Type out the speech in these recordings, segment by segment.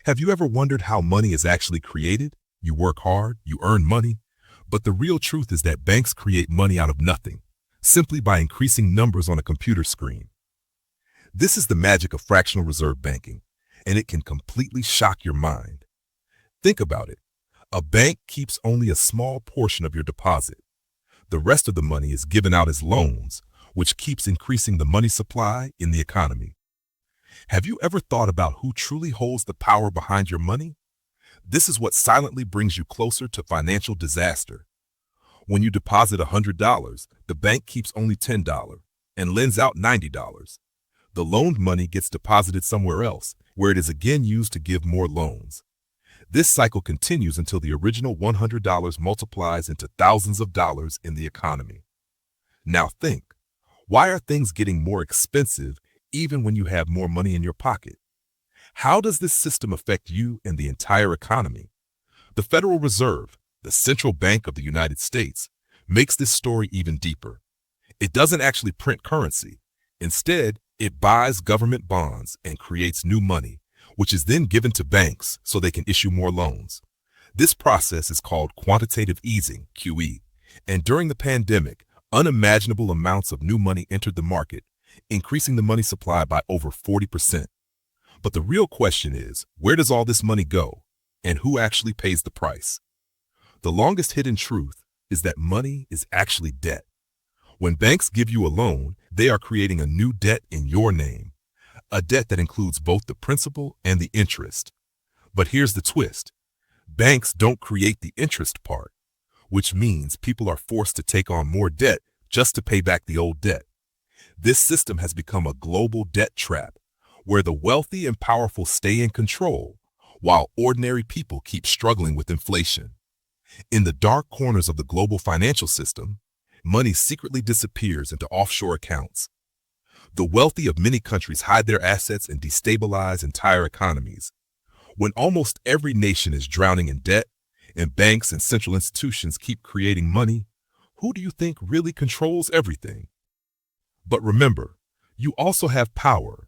Have you ever wondered how money is actually created? You work hard, you earn money, but the real truth is that banks create money out of nothing, simply by increasing numbers on a computer screen. This is the magic of fractional reserve banking, and it can completely shock your mind. Think about it. A bank keeps only a small portion of your deposit. The rest of the money is given out as loans, which keeps increasing the money supply in the economy. Have you ever thought about who truly holds the power behind your money? This is what silently brings you closer to financial disaster. When you deposit $100, the bank keeps only $10 and lends out $90. The loaned money gets deposited somewhere else, where it is again used to give more loans. This cycle continues until the original $100 multiplies into thousands of dollars in the economy. Now think, why are things getting more expensive even when you have more money in your pocket? How does this system affect you and the entire economy? The Federal Reserve, the central bank of the United States, makes this story even deeper. It doesn't actually print currency. Instead, it buys government bonds and creates new money, which is then given to banks so they can issue more loans. This process is called quantitative easing, QE, and during the pandemic, unimaginable amounts of new money entered the market, increasing the money supply by over 40%. But the real question is, where does all this money go, and who actually pays the price? The longest hidden truth is that money is actually debt. When banks give you a loan, they are creating a new debt in your name, a debt that includes both the principal and the interest. But here's the twist. Banks don't create the interest part, which means people are forced to take on more debt just to pay back the old debt. This system has become a global debt trap, where the wealthy and powerful stay in control, while ordinary people keep struggling with inflation. In the dark corners of the global financial system, money secretly disappears into offshore accounts. The wealthy of many countries hide their assets and destabilize entire economies. When almost every nation is drowning in debt, and banks and central institutions keep creating money, who do you think really controls everything? But remember, you also have power,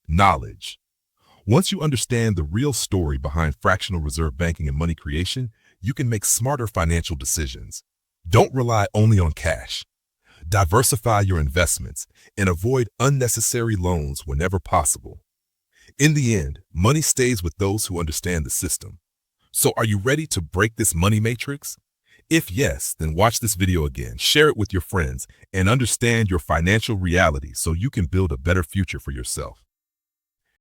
knowledge. Once you understand the real story behind fractional reserve banking and money creation, you can make smarter financial decisions. Don't rely only on cash. Diversify your investments and avoid unnecessary loans whenever possible. In the end, money stays with those who understand the system. So are you ready to break this money matrix? If yes, then watch this video again, share it with your friends, and understand your financial reality so you can build a better future for yourself.